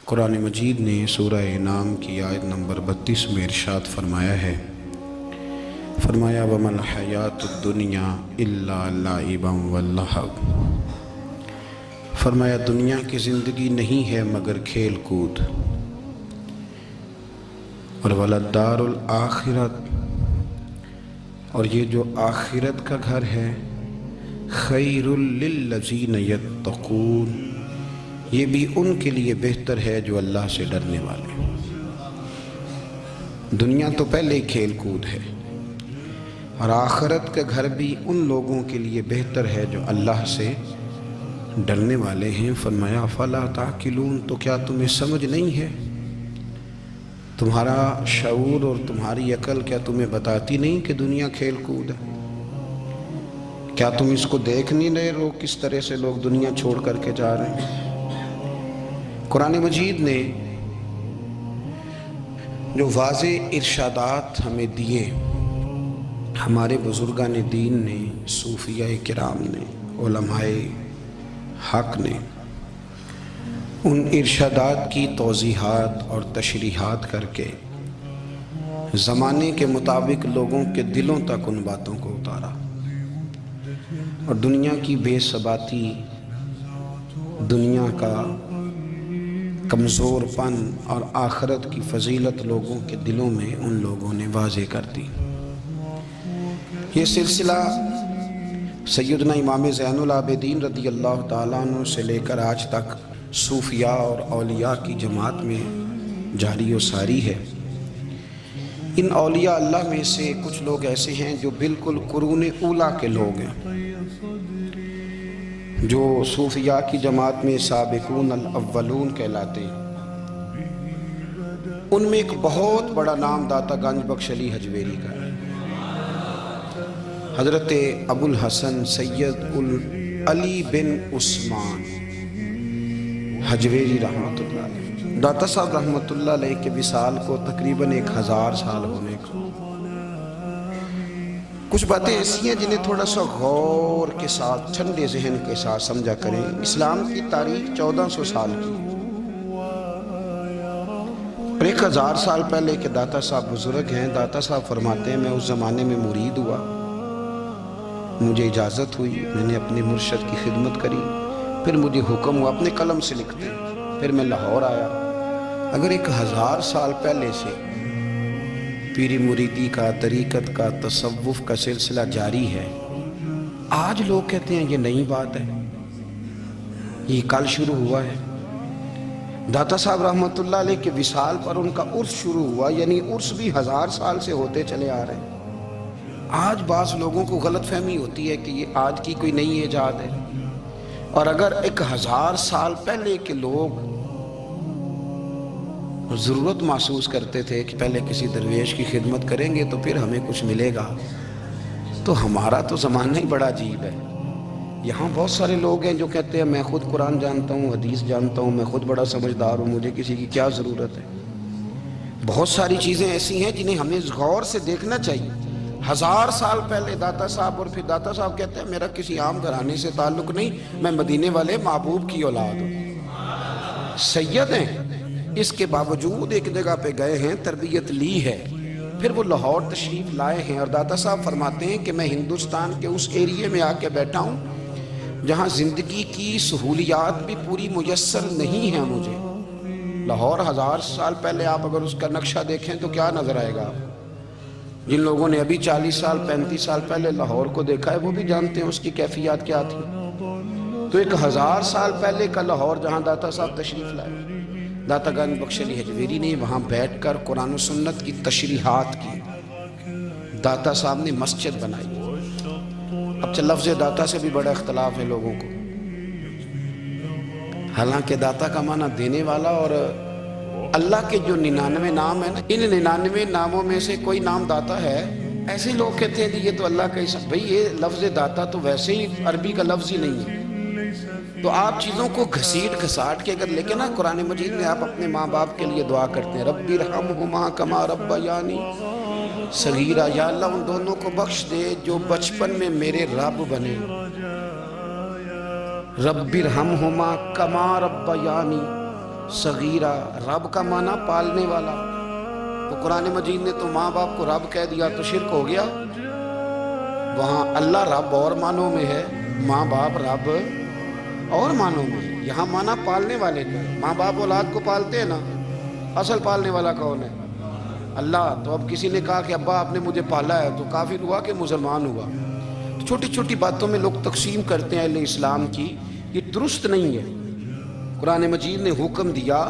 قرآن مجید نے سورہ انعام کی آیت نمبر 32 میں ارشاد فرمایا ہے، فرمایا وَمَا الْحَيَاةُ الدُّنْيَا إِلَّا لَعِبًا وَلَّهْوٌ، فرمایا دنیا کی زندگی نہیں ہے مگر کھیل کود، اور وَلَلدَّارُ الْآخِرَةُ، اور یہ جو آخرت کا گھر ہے، خَيْرٌ لِلَّذِينَ يَتَّقُونَ، یہ بھی ان کے لیے بہتر ہے جو اللہ سے ڈرنے والے۔ دنیا تو پہلے ہی کھیل کود ہے، اور آخرت کا گھر بھی ان لوگوں کے لیے بہتر ہے جو اللہ سے ڈرنے والے ہیں۔ فرمایا فَلَا تَعْقِلُونَ، تو کیا تمہیں سمجھ نہیں ہے؟ تمہارا شعور اور تمہاری عقل کیا تمہیں بتاتی نہیں کہ دنیا کھیل کود ہے؟ کیا تم اس کو دیکھ نہیں رہے ہو کس طرح سے لوگ دنیا چھوڑ کر کے جا رہے ہیں؟ قرآن مجید نے جو واضح ارشادات ہمیں دیے، ہمارے بزرگان دین نے، صوفیاء کرام نے، علماء حق نے ان ارشادات کی توضیحات اور تشریحات کر کے زمانے کے مطابق لوگوں کے دلوں تک ان باتوں کو اتارا، اور دنیا کی بے ثباتی، دنیا کا کمزور پن اور آخرت کی فضیلت لوگوں کے دلوں میں ان لوگوں نے واضح کر دی۔ یہ سلسلہ سیدنا امام زین العابدین رضی اللہ تعالیٰ عنہ سے لے کر آج تک صوفیاء اور اولیاء کی جماعت میں جاری و ساری ہے۔ ان اولیاء اللہ میں سے کچھ لوگ ایسے ہیں جو بالکل قرون اولیٰ کے لوگ ہیں، جو صوفیاء کی جماعت میں سابقون الاولون کہلاتے ہیں۔ ان میں ایک بہت بڑا نام داتا گنج بخش علی حجویری کا ہے، حضرت ابو الحسن سید علی بن عثمان حجویری رحمۃ اللہ علیہ۔ داتا صاحب رحمۃ اللہ علیہ کے وصال کو تقریباً 1000 سال ہونے کو۔ کچھ باتیں ایسی ہیں جنہیں تھوڑا سا غور کے ساتھ، ٹھنڈے ذہن کے ساتھ سمجھا کریں۔ اسلام کی تاریخ 1400 سال کی، اور 1000 سال پہلے کے داتا صاحب بزرگ ہیں۔ داتا صاحب فرماتے ہیں میں اس زمانے میں مرید ہوا، مجھے اجازت ہوئی، میں نے اپنے مرشد کی خدمت کری، پھر مجھے حکم ہوا اپنے قلم سے لکھتے، پھر میں لاہور آیا۔ اگر 1000 سال پہلے سے پیری مریدی کا، طریقت کا، تصوف کا سلسلہ جاری ہے، آج لوگ کہتے ہیں یہ نئی بات ہے، یہ کل شروع ہوا ہے۔ داتا صاحب رحمۃ اللہ علیہ کے وصال پر ان کا عرس شروع ہوا، یعنی عرس بھی 1000 سال سے ہوتے چلے آ رہے ہیں۔ آج بعض لوگوں کو غلط فہمی ہوتی ہے کہ یہ آج کی کوئی نئی ایجاد ہے، اور اگر 1000 سال پہلے کے لوگ ضرورت محسوس کرتے تھے کہ پہلے کسی درویش کی خدمت کریں گے تو پھر ہمیں کچھ ملے گا، تو ہمارا تو زمانہ ہی بڑا عجیب ہے۔ یہاں بہت سارے لوگ ہیں جو کہتے ہیں میں خود قرآن جانتا ہوں، حدیث جانتا ہوں، میں خود بڑا سمجھدار ہوں، مجھے کسی کی کیا ضرورت ہے۔ بہت ساری چیزیں ایسی ہیں جنہیں ہمیں غور سے دیکھنا چاہیے۔ 1000 سال پہلے داتا صاحب، اور پھر داتا صاحب کہتے ہیں میرا کسی عام گھرانے سے تعلق نہیں، میں مدینے والے محبوب کی اولاد ہوں، سید ہیں۔ اس کے باوجود ایک جگہ پہ گئے ہیں، تربیت لی ہے، پھر وہ لاہور تشریف لائے ہیں، اور داتا صاحب فرماتے ہیں کہ میں ہندوستان کے اس ایریے میں آ کے بیٹھا ہوں جہاں زندگی کی سہولیات بھی پوری میسر نہیں ہیں مجھے۔ لاہور 1000 سال پہلے آپ اگر اس کا نقشہ دیکھیں تو کیا نظر آئے گا؟ جن لوگوں نے ابھی 40 سال 35 سال پہلے لاہور کو دیکھا ہے وہ بھی جانتے ہیں اس کی کیفیات کیا تھی۔ تو 1000 سال پہلے کا لاہور جہاں داتا صاحب تشریف لائے، داتا گنج بخش علی حجویری نے وہاں بیٹھ کر قرآن و سنت کی تشریحات کی۔ داتا صاحب نے مسجد بنائی۔ اب لفظ داتا سے بھی بڑا اختلاف ہے لوگوں کو، حالانکہ داتا کا معنی دینے والا، اور اللہ کے جو 99 نام ہیں نا، ان 99 ناموں میں سے کوئی نام داتا ہے۔ ایسے لوگ کہتے ہیں کہ یہ تو اللہ کا ہی، بھئی یہ لفظ داتا تو ویسے ہی عربی کا لفظ ہی نہیں ہے۔ تو آپ چیزوں کو گھسیٹ گھساٹ کے اگر لیکن نا قرآن مجید میں آپ اپنے ماں باپ کے لیے دعا کرتے ہیں، رب ارحمہما کما ربیانی صغیرا، یا اللہ ان دونوں کو بخش دے جو بچپن میں میرے رب بنے۔ رب ارحمہما کما ربیانی، صغیرہ، رب کا معنی پالنے والا. تو قرآن مجید نے تو ماں باپ کو رب کہہ دیا تو شرک ہو گیا. وہاں اللہ رب اور معنوں میں ہے، ماں باپ رب اور معنوں میں ہے. یہاں معنی پالنے والے کا ہے. ماں باپ اولاد کو پالتے ہیں نا، اصل پالنے والا کون ہے؟ اللہ. تو اب کسی نے کہا کہ ابا آپ نے مجھے پالا ہے، تو کافر ہوا کہ مسلمان ہوا؟ تو چھوٹی چھوٹی باتوں میں لوگ تقسیم کرتے ہیں اہل اسلام کی، یہ درست نہیں ہے. قرآن مجید نے حکم دیا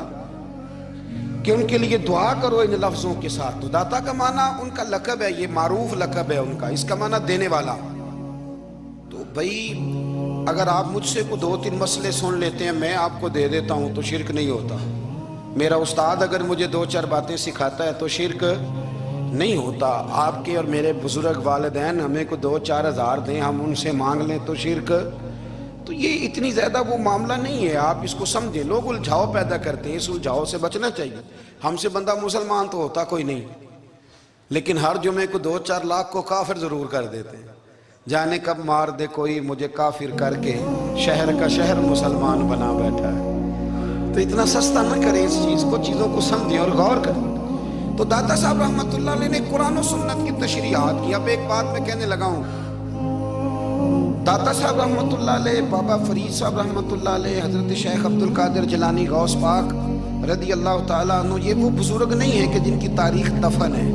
کہ ان کے لیے دعا کرو ان لفظوں کے ساتھ. تو داتا کا معنی ان کا لقب ہے، یہ معروف لقب ہے ان کا، اس کا معنی دینے والا. تو بھائی اگر آپ مجھ سے کو 2-3 مسئلے سن لیتے ہیں، میں آپ کو دے دیتا ہوں تو شرک نہیں ہوتا. میرا استاد اگر مجھے 2-4 باتیں سکھاتا ہے تو شرک نہیں ہوتا. آپ کے اور میرے بزرگ والدین ہمیں کو 2-4 ہزار دیں، ہم ان سے مانگ لیں تو شرک. تو یہ اتنی زیادہ وہ معاملہ نہیں ہے، آپ اس کو سمجھیں. لوگ الجھاؤ پیدا کرتے ہیں، اس الجھاؤ سے بچنا چاہیے. ہم سے بندہ مسلمان تو ہوتا کوئی نہیں، لیکن ہر جمعے کو 2-4 لاکھ کو کافر ضرور کر دیتے ہیں. جانے کب مار دے کوئی مجھے کافر کر کے، شہر کا شہر مسلمان بنا بیٹھا ہے. تو اتنا سستا نہ کریں اس چیز کو، چیزوں کو سمجھیں اور غور کریں. تو داتا صاحب رحمۃ اللہ علیہ نے قرآن و سنت کی تشریحات کی. اب ایک بات میں کہنے لگا ہوں، داتا صاحب رحمۃ اللہ علیہ، بابا فرید صاحب رحمۃ اللہ علیہ، حضرت شیخ عبد القادر جیلانی غوث پاک رضی اللہ تعالیٰ عنہ، یہ وہ بزرگ نہیں ہیں کہ جن کی تاریخ دفن ہے،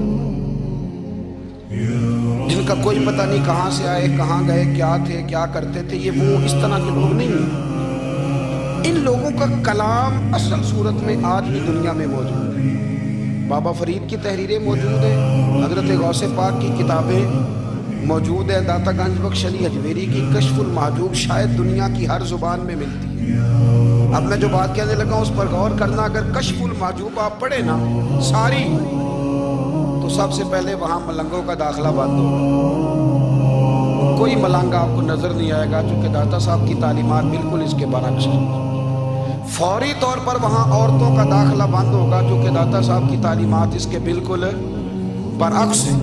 جن کا کوئی پتہ نہیں کہاں سے آئے، کہاں گئے، کیا تھے، کیا کرتے تھے. یہ وہ اس طرح کے لوگ نہیں ہیں. ان لوگوں کا کلام اصل صورت میں آج بھی دنیا میں موجود ہے. بابا فرید کی تحریریں موجود ہیں، حضرت غوث پاک کی کتابیں موجود ہے، داتا گنج بخش علی حجویری کی کشف المحجوب شاید دنیا کی ہر زبان میں ملتی ہے. اب میں جو بات کہنے لگا اس پر غور کرنا. اگر کشف المحجوب آپ پڑھیں نا ساری، تو سب سے پہلے وہاں ملنگوں کا داخلہ بند ہوگا. کوئی ملنگ آپ کو نظر نہیں آئے گا، چونکہ داتا صاحب کی تعلیمات بالکل اس کے برعکس ہیں. فوری طور پر وہاں عورتوں کا داخلہ بند ہوگا، چونکہ داتا صاحب کی تعلیمات اس کے بالکل برعکس ہیں.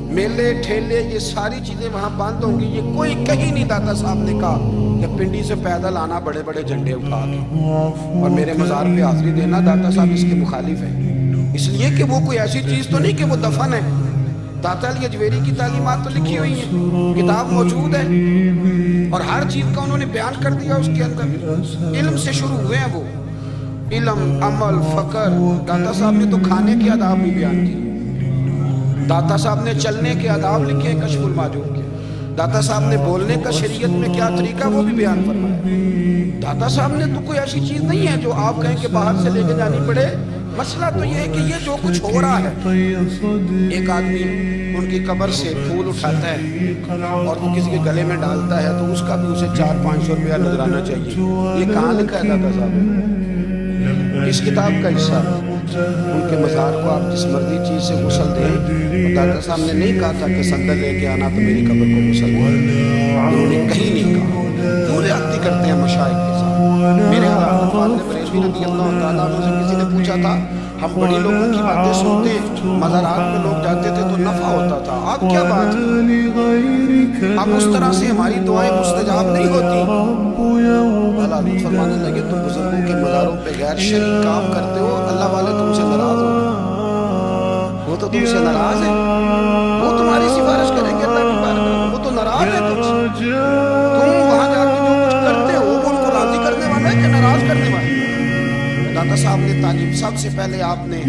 میلے ٹھیلے یہ ساری چیزیں وہاں بند ہوں گی. یہ کوئی کہیں نہیں داتا صاحب نے کہا کہ پنڈی سے پیدل آنا بڑے بڑے جھنڈے اٹھا کے اور میرے مزار پہ حاضری دینا. داتا صاحب اس کے مخالف ہیں، اس لیے کہ وہ کوئی ایسی چیز تو نہیں کہ وہ دفن ہے. داتا علی حجویری کی تعلیمات تو لکھی ہوئی ہیں، کتاب موجود ہے، اور ہر چیز کا انہوں نے بیان کر دیا اس کے اندر. علم سے شروع ہوئے ہیں وہ، علم، عمل، فقر. داتا صاحب نے تو کھانے کے آداب بھی بیان کیے. داتا صاحب نے چلنے کے آداب لکھے ہیں کشف المحجوب کے. داتا صاحب نے بولنے کا شریعت میں کیا طریقہ وہ بھی بیان فرمایا. داتا صاحب نے تو کوئی ایسی چیز نہیں ہے جو آپ کہیں کہ باہر سے لے کے جانی پڑے. مسئلہ تو یہ ہے کہ یہ جو کچھ ہو رہا ہے، ایک آدمی ان کی قبر سے پھول اٹھاتا ہے اور وہ کسی کے گلے میں ڈالتا ہے تو اس کا بھی اسے 400-500 روپیہ نظرانہ چاہیے. یہ کہاں لکھا ہے داتا صاحب؟ اس کتاب کا حصہ. ان کے مزار کو آپ جس مرضی چیز سے غسل دیں. داتا صاحب نے نہیں کہا تھا کہ سندل لے کے آنا تو میری قبر کو غسل دیں. انہوں نے کہیں نہیں کہا. پورے عقدی کرتے ہیں مشائخ کے ساتھ. میرے حضرت فاضل بریلوی رضی اللہ تعالیٰ عنہ سے کسی نے پوچھا تھا، ہم بڑی لوگوں کی باتیں سنتے، مزارات میں لوگ جاتے تھے تو نفع ہوتا تھا، آپ کیا بات ہے؟ اب اس طرح سے ہماری دعائیں مستجاب نہیں ہوتی. اللہ فرمانے لگے تم بزرگوں کے مزاروں پہ غیر شرعی کام کرتے ہو، اللہ والے تم سے ناراض ہو. وہ تو تم سے ناراض ہے، وہ تمہاری سفارش کریں گے اللہ کی بارگاہ میں، وہ تو ناراض ہے تم سے. تم وہاں جا کے جو کچھ کرتے ہو وہ ان کو راضی کرنے والا ہے کہ ناراض کرنے والا ہے؟ داتا صاحب نے تعلیم سب سے پہلے آپ نے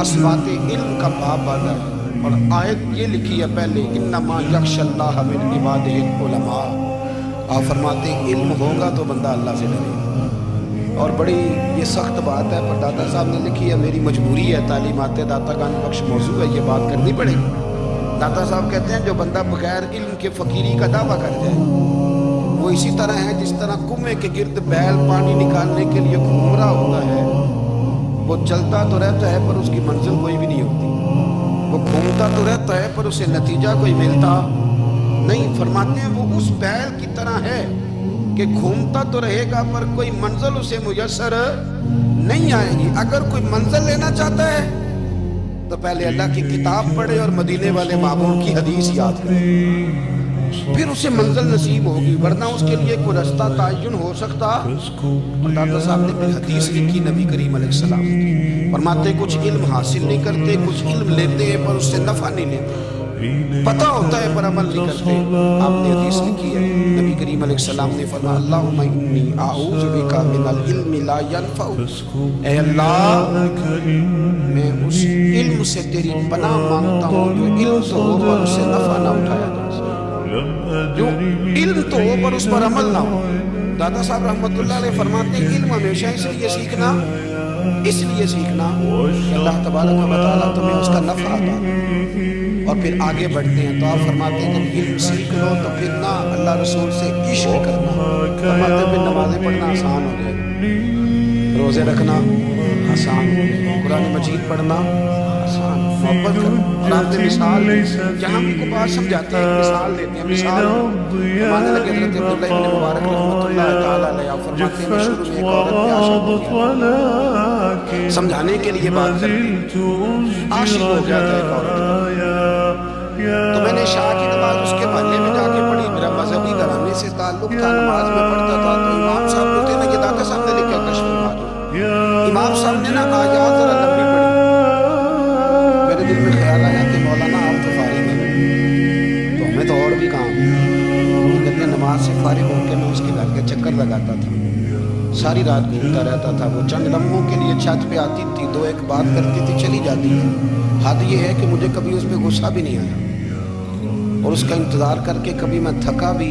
اسبات علم کا باب باندھا اور آیت یہ لکھی ہے پہلے، انما یخشی اللہ من عبادہ العلماء. آپ فرماتے ہیں علم ہوگا تو بندہ اللہ سے ڈرے گا. اور بڑی یہ سخت بات ہے پر داتا صاحب نے لکھی ہے، میری مجبوری ہے، تعلیمات داتا گنج بخش موضوع ہے، یہ بات کرنی پڑے گی. داتا صاحب کہتے ہیں جو بندہ بغیر علم کے فقیری کا دعویٰ کر جائے وہ اسی طرح ہے جس طرح کنویں کے گرد بیل پانی نکالنے کے لیے گھوم رہا ہوتا ہے. وہ چلتا تو رہتا ہے پر اس کی منزل کوئی بھی نہیں ہوتی. وہ گھومتا تو رہتا ہے پر اسے نتیجہ کوئی ملتا نہیں. فرماتے ہیں وہ اس بیل کی طرح ہے کہ گھومتا تو رہے گا پر کوئی منزل اسے میسر نہیں آئے گی. اگر کوئی منزل لینا چاہتا ہے تو پہلے اللہ کی کتاب پڑھے اور مدینے والے محبوب کی حدیث یاد کرے. پھر اسے منزل نصیب ہوگی، ورنہ اس کے لیے کوئی رستہ تعین ہو سکتا؟ داتا صاحب نے پھر حدیث لکھی نبی کریم علیہ السلام کی، فرماتے کچھ علم حاصل نہیں کرتے، کچھ علم لیتے ہیں پر اس سے نفع نہیں لیتے، پتہ ہوتا ہے پر عمل نہیں کرتے۔ آپ نے حدیث لکھی ہے، نبی کریم علیہ السلام نے فرمایا اللہم انی اعوذ بک من العلم لا ينفع، اے اللہ میں اس علم سے تیری پناہ مانگتا ہوں جو علم تو ہو پر اس سے نفع نہ اٹھایا جا سکے، جو علم تو ہو پر اس پر عمل نہ ہو۔ داتا صاحب رحمۃ اللہ علیہ فرماتے ہیں علم ہمیشہ اس لیے سیکھنا کہ اللہ تبارک و تعالیٰ تمہیں اس کا نفع عطا کرے۔ اور پھر آگے بڑھتے ہیں تو آپ فرماتے ہیں جب علم سیکھ لو تو پھر نہ اللہ رسول سے عشق کرنا، فرماتے ہیں پھر نمازیں پڑھنا آسان ہو جائے گا، روزے رکھنا آسان ہو جائے گا، قرآن مجید پڑھنا آسان، محبت کرنا۔ اور آپ نے مثال جہاں بھی کو بات سمجھاتے ہیں مثال دیتے ہیں، مثال فرمانے لگے حضرت عبداللہ ابن مبارک رحمۃ اللہ تعالیٰ علیہ، آپ فرماتے ہیں شروع میں ایک عورت پہ عاشق ہو گیا، سمجھانے کے لیے بات کرتے عاشق ہو گیا تھا ایک عورت، تو میں نے شاہ کی نماز اس کے محلے میں جا کے پڑھی، میرا مذہبی گھرانے سے تعلق تھا، نماز میں پڑھتا تھا، تو امام صاحب بولتے ہیں نا یہ داتا صاحب نے لکھا کشف المعدوم، امام صاحب نے نا آیات ذرا لمبی پڑھی، میرے دل میں خیال آیا کہ مولانا آپ تو فارغ ہیں تو ہمیں تو اور بھی کام ہے، کہتے ہیں نماز سے فارغ ہو کے میں اس کے گھر کے چکر لگاتا تھا، ساری رات گھومتا رہتا تھا، وہ چند لمحوں کے لیے چھت پہ آتی تھی، دو ایک بات کرتی تھی چلی جاتی تھی، حد یہ ہے کہ مجھے کبھی اس پہ غصہ بھی نہیں آیا، اور اس کا انتظار کر کے کبھی میں تھکا بھی۔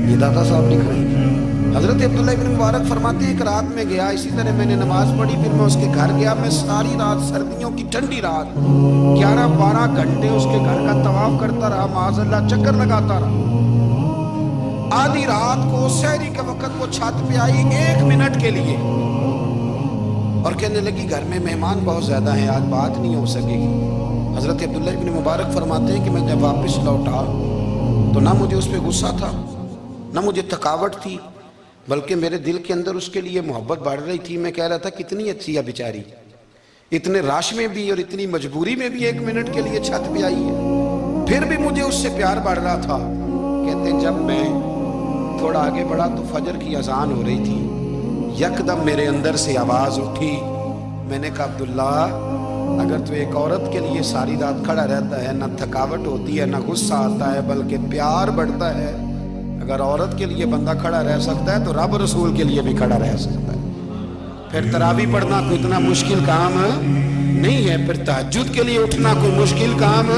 یہ داتا صاحب لکھ رہے ہیں، حضرت عبداللہ ابن مبارک فرماتے ہیں ایک رات میں گیا، اسی طرح میں نے نماز پڑھی، پھر میں اس کے گھر گیا، میں ساری رات سردیوں کی ٹھنڈی رات 11-12 گھنٹے اس کے گھر کا طواف کرتا رہا، معاذ اللہ چکر لگاتا رہا۔ آدھی رات کو سحری کے وقت وہ چھت پہ آئی 1 منٹ کے لیے اور کہنے لگی گھر میں مہمان بہت زیادہ ہیں، آج بات نہیں ہو سکے گی۔ حضرت عبداللہ ابن مبارک فرماتے ہیں کہ میں جب واپس لوٹا تو نہ مجھے اس پہ غصہ تھا نہ مجھے تھکاوٹ تھی، بلکہ میرے دل کے اندر اس کے لیے محبت بڑھ رہی تھی۔ میں کہہ رہا تھا کتنی اچھی ہے بیچاری، اتنے راش میں بھی اور اتنی مجبوری میں بھی 1 منٹ کے لیے چھت پہ آئی ہے، پھر بھی مجھے اس سے پیار بڑھ رہا تھا۔ کہتے ہیں جب میں تھوڑا آگے بڑھا تو فجر کی اذان ہو رہی تھی، یکدم میرے اندر سے آواز اٹھی، میں نے کہا عبداللہ اگر تو ایک عورت کے لیے ساری رات کھڑا رہتا ہے، نہ تھکاوٹ ہوتی ہے نہ غصہ آتا ہے بلکہ پیار بڑھتا ہے، اگر عورت کے لیے بندہ کھڑا رہ سکتا ہے تو رب رسول کے لیے بھی کھڑا رہ سکتا ہے۔ پھر تراویح پڑھنا کوئی اتنا مشکل کام نہیں ہے، پھر تہجد کے لیے اٹھنا کوئی مشکل کام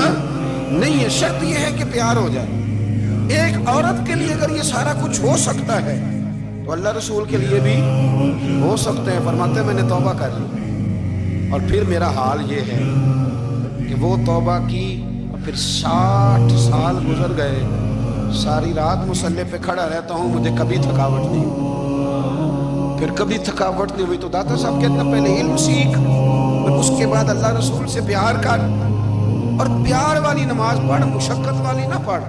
نہیں ہے، شرط یہ ہے کہ پیار ہو جائے۔ ایک عورت کے لیے اگر یہ سارا کچھ ہو سکتا ہے تو اللہ رسول کے لیے بھی ہو سکتے ہیں۔ فرماتے ہیں میں نے توبہ کر لی، اور پھر میرا حال یہ ہے کہ وہ توبہ کی اور پھر 60 سال گزر گئے، ساری رات مصلی پہ کھڑا رہتا ہوں، مجھے کبھی تھکاوٹ نہیں ہوئی، پھر کبھی تھکاوٹ نہیں ہوئی۔ تو داتا صاحب کہتے ہیں پہلے علم سیکھ، پھر اس کے بعد اللہ رسول سے پیار کر، اور پیار والی نماز پڑھ، مشقت والی نہ پڑھ،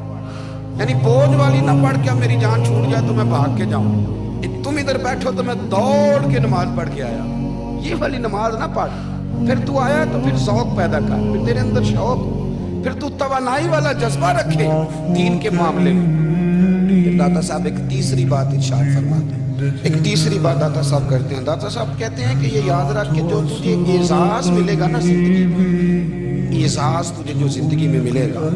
یعنی بوجھ والی نہ پڑھ کہ میری جان چھوٹ جائے تو میں بھاگ کے جاؤں، تم ادھر بیٹھو تو میں دوڑ کے نماز پڑھ کے آیا، یہ والی نماز نہ پڑھ۔ پھر تو آیا تو پھر ذوق پیدا کر، پھر تیرے اندر شوق، پھر تو توانائی والا جذبہ رکھے دین کے معاملے میں۔ پھر داتا صاحب ایک تیسری بات ارشاد فرماتے ہیں، ایک تیسری بات داتا صاحب کرتے ہیں، داتا صاحب کہتے ہیں کہ یہ یاد رکھ کہ جو تجھے اعزاز ملے گا نا زندگی میں، اعزاز تجھے جو زندگی میں ملے گا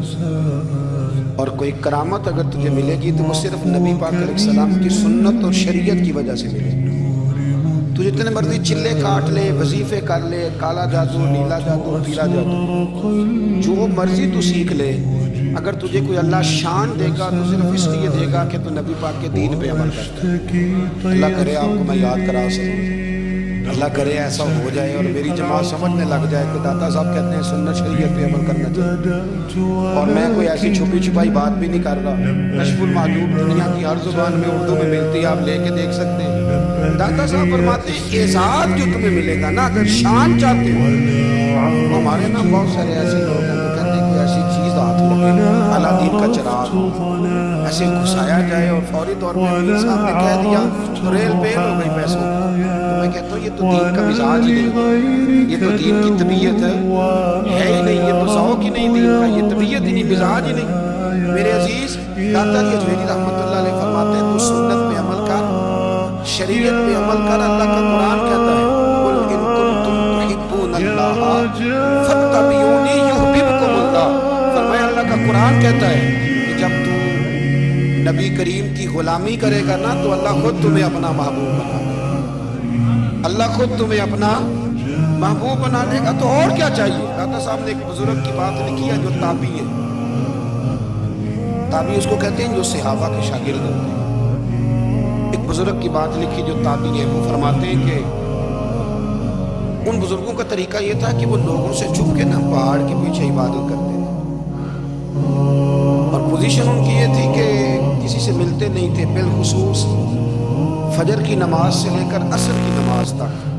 اور کوئی کرامت اگر تجھے ملے گی تو وہ صرف نبی پاک علیہ السلام کی سنت اور شریعت کی وجہ سے ملے گی۔ تو جتنے مرضی چلے کاٹ لے، وظیفے کر لے، کالا جادو، نیلا جادو، پیلا جادو، جو مرضی تو سیکھ لے، اگر تجھے کوئی اللہ شان دے گا تو صرف اس لیے دے گا کہ تو نبی پاک کے دین پہ عمل کرتا ہے۔ اللہ کرے آپ کو میں یاد کرا سکوں، اللہ کرے ایسا ہو جائے اور میری جماعت سمجھنے لگ جائے کہ داتا صاحب کہتے ہیں سنت شریعت پہ عمل کرنا چاہیے، اور میں کوئی ایسی چھپی چھپائی بات بھی نہیں کر رہا۔ کشف المعدوم دنیا کی ہر زبان میں اردو میں ملتی ہے، آپ لے کے دیکھ سکتے ہیں۔ داتا صاحب فرماتے ہیں اعزاز جو تمہیں ملے گا نا، اگر شان چاہتے ہو، ہمارے نا بہت سارے ایسے لوگ ہیں جو کہتے ہیں کوئی ایسی چیز ہاتھ لگے، اعلیٰ دین کا چراغ، ایسے گھسایا جائے اور فوری طور پہ امیر صاحب نے کہہ دیا تو ریل بیل ہو گئی پیسوں کی. تو میں کہتا ہوں یہ تو دین کا مزاج ہی نہیں, یہ تو دین کی طبیعت ہے ہی نہیں, یہ تو ذوق ہی نہیں دین کا, یہ طبیعت ہی نہیں, مزاج ہی نہیں. میرے عزیز داتا جی اجمیری رحمۃ اللہ علیہ فرماتے ہیں تو سنت پہ عمل کر, شریعت پہ عمل کر. اللہ کا قرآن کہتا ہے قل ان کنتم تحبون اللہ فاتبعونی یحببکم اللہ. فرمایا اللہ کا قرآن کہتا ہے کہ جب تو نبی کریم کی غلامی کرے گا نا تو اللہ خود تمہیں اپنا محبوب بنا لے گا, اللہ خود تمہیں اپنا محبوب بنا لے گا. تو اور کیا چاہیے. داتا صاحب نے ایک بزرگ کی بات لکھی ہے جو تابعی ہے, تابعی اس کو کہتے ہیں جو صحابہ کے شاگرد ہوتے ہیں. ایک بزرگ کی بات لکھی جو تابعی ہے, وہ فرماتے ہیں کہ ان بزرگوں کا طریقہ یہ تھا کہ وہ لوگوں سے چھپ کے نا پہاڑ کے پیچھے عبادت کرتے تھے, اور پوزیشن ان کی یہ تھی کہ کسی سے ملتے نہیں تھے, بالخصوص فجر کی نماز سے لے کر عصر کی نماز تک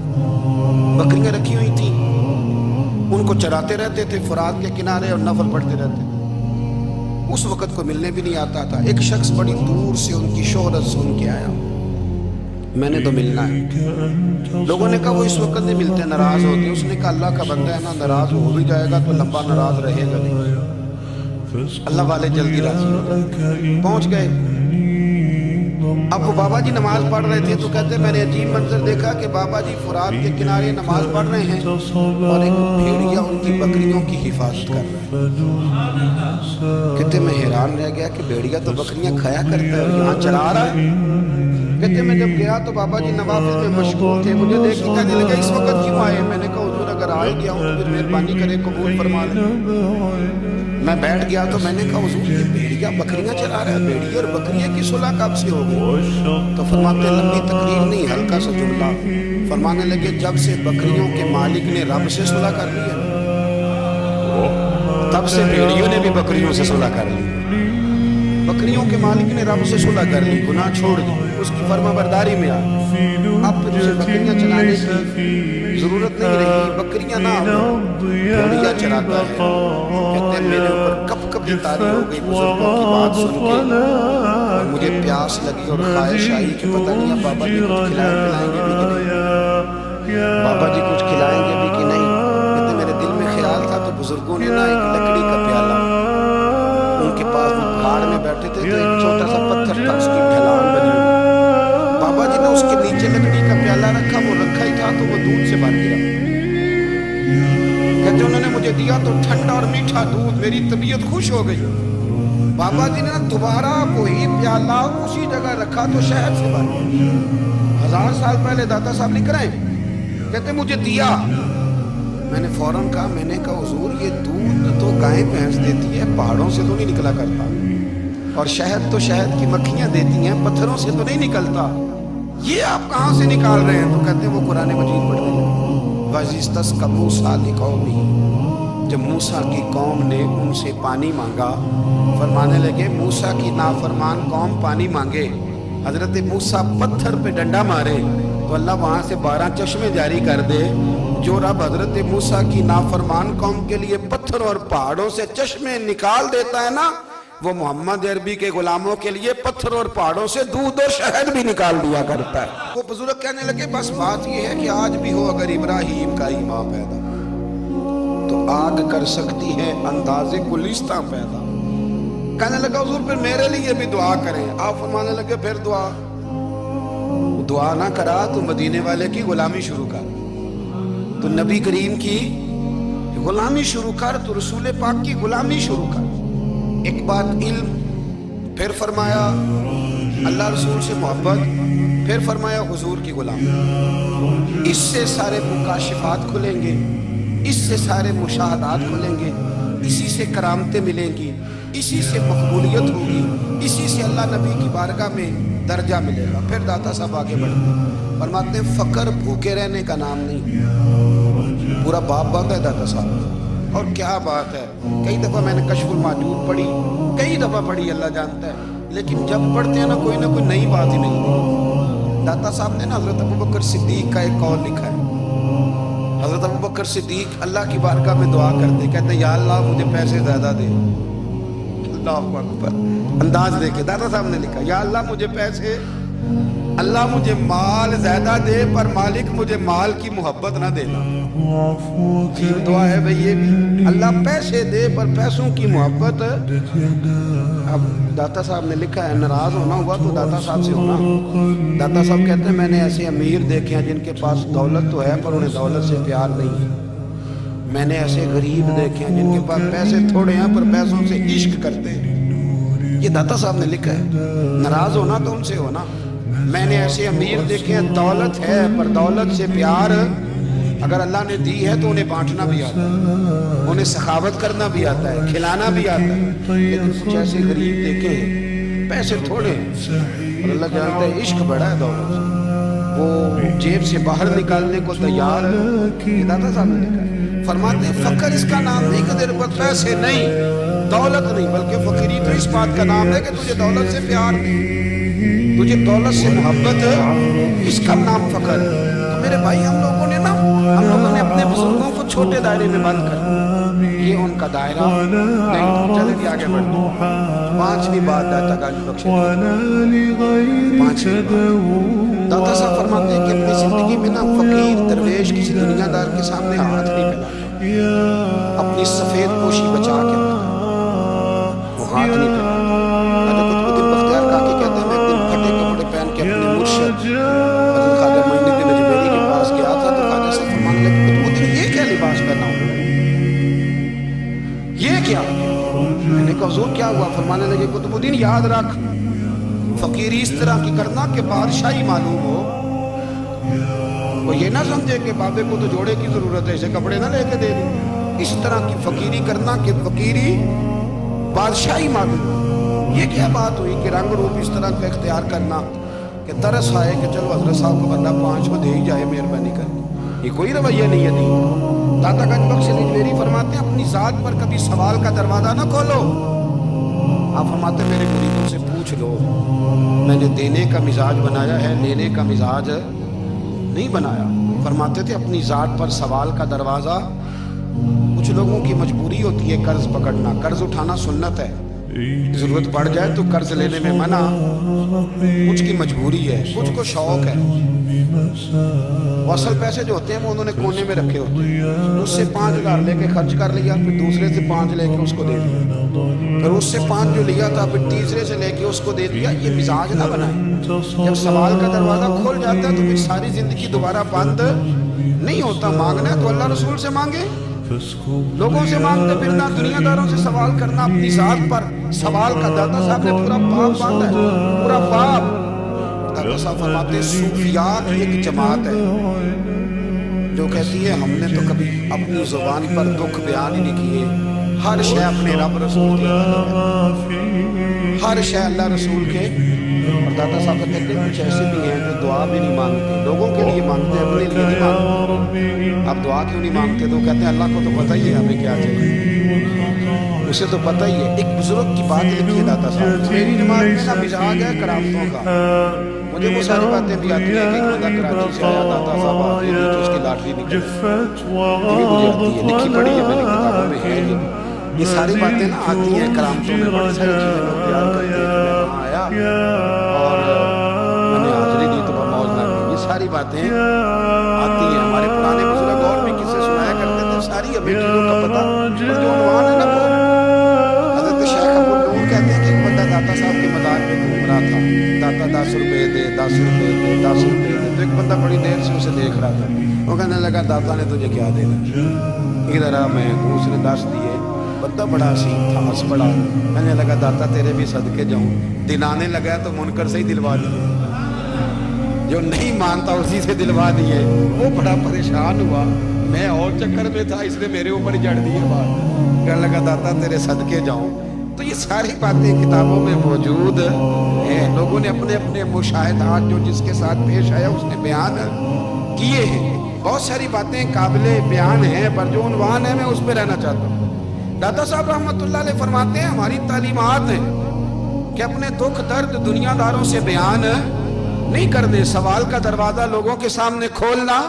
بکریاں رکھی ہوئی تھیں, ان کو چراتے رہتے تھے فرات کے کنارے اور نفل پڑھتے رہتے تھے. اس وقت کو ملنے بھی نہیں آتا تھا. ایک شخص بڑی دور سے ان کی شہرت سن کے آیا, میں نے تو ملنا ہے. لوگوں نے کہا وہ اس وقت نہیں ملتے, ناراض ہوتے. اس نے کہا اللہ کا بندہ ہے نا, ناراض ہو بھی جائے گا تو لمبا ناراض رہے گا نہیں, اللہ والے جلدی راضی ہو گئے. پہنچ گئے. اب وہ بابا جی نماز پڑھ رہے تھے تو کہتے میں نے عجیب منظر دیکھا کہ بابا جی فرات کے کنارے نماز پڑھ رہے ہیں اور ایک بھیڑیا ان کی بکریوں کی حفاظت کر رہا ہے. کہتے میں حیران رہ گیا کہ بھیڑیا تو بکریاں کھایا کرتا ہے اور یہاں چلا رہا ہے. کہتے میں جب گیا تو بابا جی نوافل میں مشغول تھے, مجھے دیکھ کے کہنے لگا اس وقت کیوں آئے. میں نے کہا حضور اگر آ ہی گیا ہوں تو پھر مہربانی کرے قبول فرما لیں. میں بیٹھ گیا تو میں نے کہا حضور یہ بھیڑیا بکریاں چلا رہا ہے, بھیڑیا اور بکریاں کی صلح کب سے ہو گئی. تو فرماتے ہیں لمبی تقریر نہیں, ہلکا سا جملہ. فرمانے لگے جب سے بکریوں کے مالک نے رب سے صلح کر لی ہے تب سے بھیڑیوں نے بھی بکریوں سے صلح کر لی. بکریوں کے مالک نے رب سے صلح کر لی, گناہ چھوڑ دی, اس کی فرما برداری میں آ. اب پھر اسے بکریاں چلانے کی ضرورت نہیں رہی, بکریاں نہ بھیڑیا چلاتا ہے. کہتے ہیں میرے اوپر کب کبھی تاری ہو گئی بزرگوں کی بات سن کے, اور مجھے پیاس لگی اور خواہش آئی کہ پتہ نہیں بابا جی کچھ کھلائیں پلائیں گے بھی کہ نہیں, بابا جی کچھ کھلائیں گے بھی کہ نہیں. کہتے میرے دل میں خیال تھا تو بزرگوں نے نا ایک لکڑی کا پیالہ, ان کے پاس وہ پہاڑ میں بیٹھے تھے تو ایک چھوٹا سا پتھر تھا, اس کی ڈھلان بنی. بابا جی نے اس کے نیچے لکڑی کا پیالہ رکھا, وہ رکھا ہی تھا تو وہ دودھ سے بھر گیا. کہتے انہوں نے مجھے دیا تو ٹھنڈا اور میٹھا دودھ, میری طبیعت خوش ہو گئی. بابا جی نے دوبارہ وہی پیالہ اسی جگہ رکھا تو شہد سے بھر گیا. 1000 سال پہلے داتا صاحب لکھ رہے ہیں, کہتے مجھے دیا. میں نے فوراً کہا, میں نے کہا حضور یہ دودھ تو گائیں بھینس دیتی ہے, پہاڑوں سے تو نہیں نکلا کرتا, اور شہد تو شہد کی مکھیاں دیتی ہیں, پتھروں سے تو نہیں نکلتا, یہ آپ کہاں سے نکال رہے ہیں. تو کہتے ہیں وہ قرآن مجید پڑھنے لگے. وَإِذِ مُوسَىٰ لِقَوْمِهِ, جب موسیٰ کی قوم نے ان سے پانی مانگا, فرمانے لگے موسیٰ کی نافرمان قوم پانی مانگے, حضرت موسیٰ پتھر پہ ڈنڈا مارے تو اللہ وہاں سے 12 چشمے جاری کر دے. جو رب حضرت موسیٰ کی نافرمان قوم کے لیے پتھر اور پہاڑوں سے چشمے نکال دیتا ہے نا, وہ محمد عربی کے غلاموں کے لیے پتھر اور پہاڑوں سے دودھ اور شہد بھی نکال دیا کرتا ہے. وہ بزرگ کہنے لگے بس بات یہ ہے کہ آج بھی ہو اگر ابراہیم کا ایمان پیدا تو آگ کر سکتی ہے انداز گلستہ پیدا. کہنے لگا حضور پھر میرے لیے بھی دعا کریں. آپ فرمانے لگے پھر دعا نہ کرا تو مدینے والے کی غلامی شروع کر, تو نبی کریم کی غلامی شروع کر, تو رسول پاک کی غلامی شروع کر. ایک بات علم, پھر فرمایا اللہ رسول سے محبت, پھر فرمایا حضور کی غلامی. اس سے سارے مکاشفات کھلیں گے, اس سے سارے مشاہدات کھلیں گے, اسی سے کرامتیں ملیں گی, اسی سے مقبولیت ہوگی, اسی سے اللہ نبی کی بارگاہ میں درجہ ملے گا. پھر داتا صاحب آگے بڑھتے فرماتے ہیں فقر بھوکے رہنے کا نام نہیں, پورا باپ ہے داتا صاحب. اور کیا بات ہے, کئی دفعہ میں نے کشف الماجود پڑھی, کئی دفعہ پڑھی, اللہ جانتا ہے, لیکن جب پڑھتے ہیں نا کوئی نئی بات ہی ملتی. داتا صاحب نے نا حضرت ابوبکر صدیق کا ایک قول لکھا ہے. حضرت ابوبکر صدیق اللہ کی بارگاہ میں دعا کرتے, کہتے یا اللہ مجھے پیسے زیادہ دے. اللہ اکبر. انداز دیکھے داتا صاحب نے لکھا یا اللہ مجھے پیسے، اللہ مجھے مال زیادہ دے پر مالک مجھے مال کی محبت نہ دینا. عجیب دعا ہے بھئی یہ بھی، اللہ پیسے دے پر پیسوں کی محبت. اب داتا صاحب نے لکھا ہے ناراض ہونا ہوا تو داتا صاحب سے ہونا. داتا صاحب کہتے ہیں میں نے ایسے امیر دیکھے ہیں جن کے پاس دولت تو ہے پر انہیں دولت سے پیار نہیں ہے. میں نے ایسے غریب دیکھے ہیں جن کے پاس پیسے تھوڑے ہیں پر پیسوں سے عشق کرتے ہیں. یہ داتا صاحب نے لکھا ہے. ناراض ہونا تو ان سے ہونا. میں نے ایسے امیر دیکھے ہیں دولت ہے پر دولت سے پیار اگر اللہ نے دی ہے تو انہیں بانٹنا بھی آتا ہے، انہیں سخاوت کرنا بھی آتا ہے، کھلانا بھی آتا ہے. لیکن کچھ ایسے غریب دیکھے ہیں پیسے تھوڑے ہیں اور اللہ جانتا ہے عشق بڑا ہے دولت سے، وہ جیب سے باہر نکالنے کو تیار ہے. یہ داتا صاحب نے لکھا ہے. فرماتے ہیں فقر اس کا نام نہیں کہ تیرے پاس پیسے نہیں، دولت نہیں، بلکہ فقیری تو اس بات کا نام ہے کہ تجھے دولت سے پیار نہیں، تجھے دولت سے محبت، اس کا نام فقر. تو میرے بھائی ہم لوگوں نے اپنے بزرگوں کو چھوٹے دائرے میں بند کر، یہ ان کا دائرہ نہیں. چلے بھی آگے بڑھتے. پانچویں بات داتا گنج بخش، پانچویں بات داتا صاحب فرماتے ہیں کہ اپنی زندگی میں نا فقیر درویش کسی دنیا دار کے سامنے ہاتھ نہیں پھیلاتا، اپنی سفید پوشی بچا کے وہ ہاتھ نہیں پھیلاتا. میں نے کہا حضور کیا ہوا؟ فرمانے لگے قطب الدین یاد رکھ فقیری اس طرح کی کرنا کہ بادشاہی معلوم ہو. وہ یہ نہ سمجھے کہ بابے کو تو جوڑے کی ضرورت ہے اسے کپڑے نہ لے کے دے دیں. اس طرح کی فقیری کرنا کہ فقیری بادشاہی معلوم ہو. یہ کیا بات ہوئی کہ رنگ روپ اس طرح کا اختیار کرنا کہ ترس آئے کہ چلو حضرت صاحب کو بندہ 5 کو دے ہی جائے مہربانی کر. یہ کوئی رویہ نہیں ہے دین. داتا گنج بخش نیلویری فرماتے ہیں اپنی ذات پر کبھی سوال کا دروازہ نہ کھولو. آپ فرماتے میرے مریدوں سے پوچھ لو، میں نے دینے کا مزاج بنایا ہے، لینے کا مزاج نہیں بنایا. فرماتے تھے اپنی ذات پر سوال کا دروازہ. کچھ لوگوں کی مجبوری ہوتی ہے قرض پکڑنا، قرض اٹھانا سنت ہے، ضرورت پڑ جائے تو قرض لینے میں منع. کچھ کی مجبوری ہے، کچھ کو شوق ہے. اصل پیسے جو ہوتے ہیں وہ انہوں نے کونے میں رکھے ہوتے ہیں. اس سے 5,000 لے کے خرچ کر لیا، پھر دوسرے سے 5 لے کے اس کو دے دیا، پھر اس سے 5 جو لیا تھا پھر تیسرے سے لے کے اس کو دے دیا. یہ مزاج نہ بنائیں. جب سوال کا دروازہ کھول جاتا ہے تو پھر ساری زندگی دوبارہ بند نہیں ہوتا. مانگنا ہے تو اللہ رسول سے مانگے، لوگوں سے مانگتے پھرنا، دنیا داروں سے سوال کرنا. اپنی ذات پر سوال کا داتا صاحب نے پورا باب باندھا ہے، پورا باب. داتا صاحب فرماتے ہیں صوفیاء کی ایک جماعت ہے جو کہتی ہے ہم نے تو کبھی اپنی زبان پر دکھ بیان ہی نہیں کیے، ہر شے اپنے رب رسول کے، ہر شے اللہ رسول کے. اور داتا صاحب کہتے ہیں کچھ ایسے بھی ہیں جو دعا بھی نہیں مانگتے، لوگوں کے لیے مانگتے ہیں، اپنے لیے نہیں مانگتے. اب دعا کیوں نہیں مانگتے؟ تو کہتے ہیں اللہ کو تو پتہ ہی ہے ہمیں کیا چاہیے، اسے تو پتہ ہی ہے. ایک بزرگ کی بات لکھی ہے داتا صاحب، میری جماعت میں نا مزاج ہے کرامتوں کا. مجھے وہ ساری باتیں بھی آتی ہیں کہ ایک بندہ کراچی سے آیا داتا صاحب آتے ہیں تو اس کی لاٹری نکلی، یہ بھی مجھے آتی ہے، لکھی پڑھی ہے میں نے کتابوں میں ہے. یہ ساری باتیں نا آتی ہیں کرامتوں میں، بڑی ساری چیزیں لوگ بیان کرتے ہیں کہ میں وہاں آیا اور میں نے حاضری دی تو موج نہ کی. یہ ساری باتیں آتی ہیں. ہمارے پرانے بزرگ اور بھی کسے سنایا کرتے تھے. ساری ابھی چیزوں کا پتہ جو عنوان ہے نا وہ حضرت شیخ ابو نور کہتے ہیں کہ ایک بندہ داتا صاحب کے مدار پہ گھوم رہا تھا. داتا 10 روپے دے، 10 روپے دے، 10 روپے دے. تو ایک بندہ بڑی دیر سے اسے دیکھ رہا تھا. وہ کہنے لگا داتا نے تجھے کیا دینا؟ ادھر آ. میں دوسرے 10 دیے. بندہ بڑا حسین تھا، ہنس پڑا. کہنے لگا داتا تیرے بھی صدقے جاؤں. دلانے لگا تو منکر سے ہی دلوا دیے، جو نہیں مانتا اسی سے دلوا دیے. وہ بڑا پریشان ہوا، میں اور چکر میں تھا، اس نے میرے اوپر جڑ دیے بات. کہنے لگا داتا تیرے صدقے جاؤں. تو یہ ساری باتیں کتابوں میں موجود ہیں. لوگوں نے اپنے اپنے مشاہدات جو جس کے ساتھ پیش آیا اس نے بیان کیے ہیں. بہت ساری باتیں قابل بیان ہیں پر جو عنوان ہے میں اس پہ رہنا چاہتا ہوں. داتا صاحب رحمۃ اللہ علیہ فرماتے ہیں ہماری تعلیمات ہیں کہ اپنے دکھ درد دنیا داروں سے بیان نہیں کرنے. سوال کا دروازہ لوگوں کے سامنے کھولنا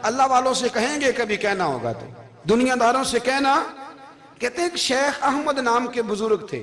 اللہ والوں سے کہیں گے کبھی کہنا ہوگا تو دنیا داروں سے کہنا. کہتے ہیں کہ شیخ احمد نام کے بزرگ تھے،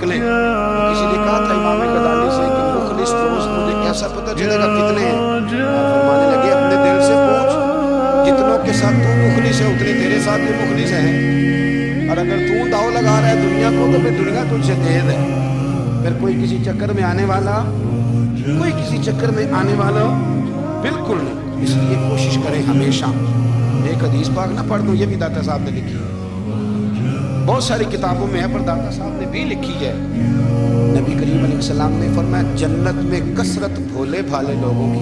نکلیں. کسی نے کہا تھا امام غزالی سے کہ مخلص دوست مجھے کیسا پتہ چلے گا کتنے ہیں؟ فرمانے لگے اپنے دل سے پوچھ، جتنوں کے ساتھ تو مخلص ہے اتنے تیرے ساتھ بھی مخلص ہیں. اور اگر تو داؤ لگا رہا ہے دنیا کو تو پھر دنیا تجھ سے تیز ہے. پھر کوئی کسی چکر میں آنے والا بالکل نہیں. اس لیے کوشش کریں ہمیشہ. ایک حدیث پاک نہ پڑھ دوں، یہ بھی داتا صاحب نے لکھی ہے، بہت ساری کتابوں میں ہے پر داتا صاحب نے بھی لکھی ہے. نبی کریم علیہ السلام نے فرمایا جنت میں کثرت بھولے بھالے لوگوں کی.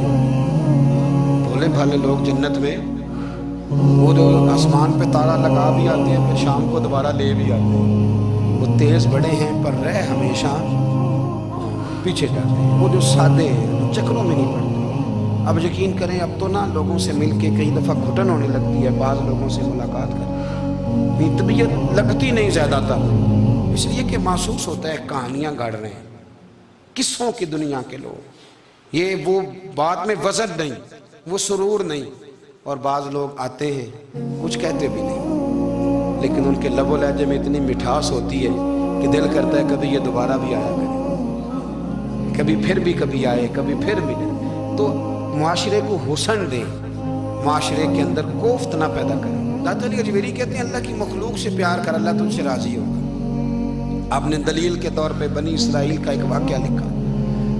بھولے بھالے لوگ جنت میں، وہ جو آسمان پہ تارا لگا بھی آتے ہیں پھر شام کو دوبارہ لے بھی آتے ہیں. وہ تیز بڑے ہیں پر رہ ہمیشہ پیچھے جاتے ہیں. وہ جو سادے ہیں جو چکروں میں نہیں پڑتے. اب یقین کریں اب تو نا لوگوں سے مل کے کئی دفعہ گھٹن ہونے لگتی ہے. بعض لوگوں سے ملاقات کریں طبیعت لگتی نہیں زیادہ تر، اس لیے کہ محسوس ہوتا ہے کہانیاں گڑھ رہے ہیں، قصوں کی دنیا کے لوگ. یہ وہ بات میں وزن نہیں، وہ سرور نہیں. اور بعض لوگ آتے ہیں کچھ کہتے بھی نہیں، لیکن ان کے لب و لہجے میں اتنی مٹھاس ہوتی ہے کہ دل کرتا ہے کبھی یہ دوبارہ بھی آیا کرے، کبھی پھر بھی کبھی آئے کبھی پھر ملے. تو معاشرے کو حسن دیں، معاشرے کے اندر کوفت نہ پیدا کریں. داتا علی اجمیری کہتے ہیں اللہ کی مخلوق سے پیار کر اللہ تجھ سے راضی ہوگا. آپ نے دلیل کے طور پہ بنی اسرائیل کا ایک واقعہ لکھا.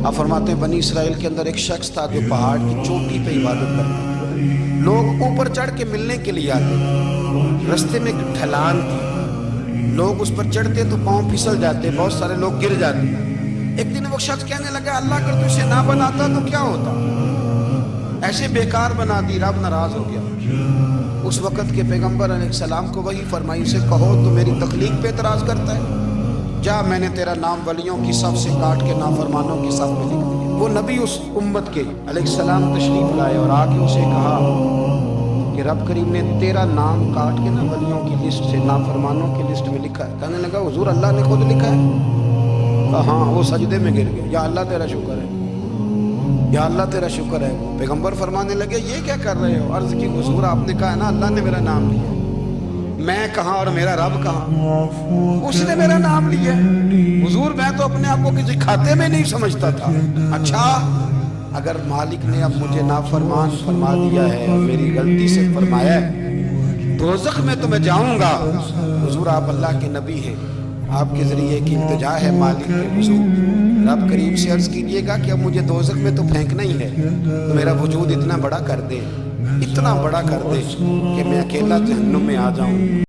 آپ فرماتے ہیں بنی اسرائیل کے اندر ایک شخص تھا جو پہاڑ کی چوٹی پہ عبادت کرتا تھا. لوگ اوپر چڑھ کے ملنے کے لیے آتے تھے. رستے میں ایک ڈھلان تھی، لوگ اس پر چڑھتے تو پاؤں پھسل جاتے، بہت سارے لوگ گر جاتے. ایک دن وہ شخص کہنے لگا اللہ اگر تو اسے نہ بناتا تو کیا ہوتا، ایسے بیکار بنا دی، رب ناراض ہو گیا. اس وقت کے پیغمبر علیہ السلام کو وہی فرمائی سے کہو تو میری تخلیق پہ اعتراض کرتا ہے، جا میں نے تیرا نام ولیوں کی صف سے کاٹ کے نافرمانوں کی صف میں لکھ دیا. وہ نبی اس امت کے علیہ السلام تشریف لائے اور آ کے اسے کہا کہ رب کریم نے تیرا نام کاٹ کے نا ولیوں کی لسٹ سے نافرمانوں کی لسٹ میں لکھا ہے. کہنے لگا حضور اللہ نے خود لکھا ہے؟ کہا ہاں. وہ سجدے میں گر گئے، یا اللہ تیرا شکر ہے، یا اللہ تیرا شکر ہے. پیغمبر فرمانے لگے یہ کیا کر رہے ہو؟ عرض کی حضور آپ نے کہا ہے نا اللہ نے میرا نام لیا، میں کہاں اور میرا رب کہاں؟ اس نے میرا نام لیا. حضور میں تو اپنے آپ کو کسی کھاتے میں نہیں سمجھتا تھا. اچھا اگر مالک نے اب مجھے نافرمان فرما دیا ہے اور میری غلطی سے فرمایا ہے دوزخ میں تو میں جاؤں گا. حضور آپ اللہ کے نبی ہیں، آپ کے ذریعے کی التجا ہے مالک کے حضور، رب کریم سے عرض کیجئے گا کہ اب مجھے دوزخ میں تو پھینکنا ہی ہے، تو میرا وجود اتنا بڑا کر دے، اتنا بڑا کر دے کہ میں اکیلا جہنم میں آ جاؤں.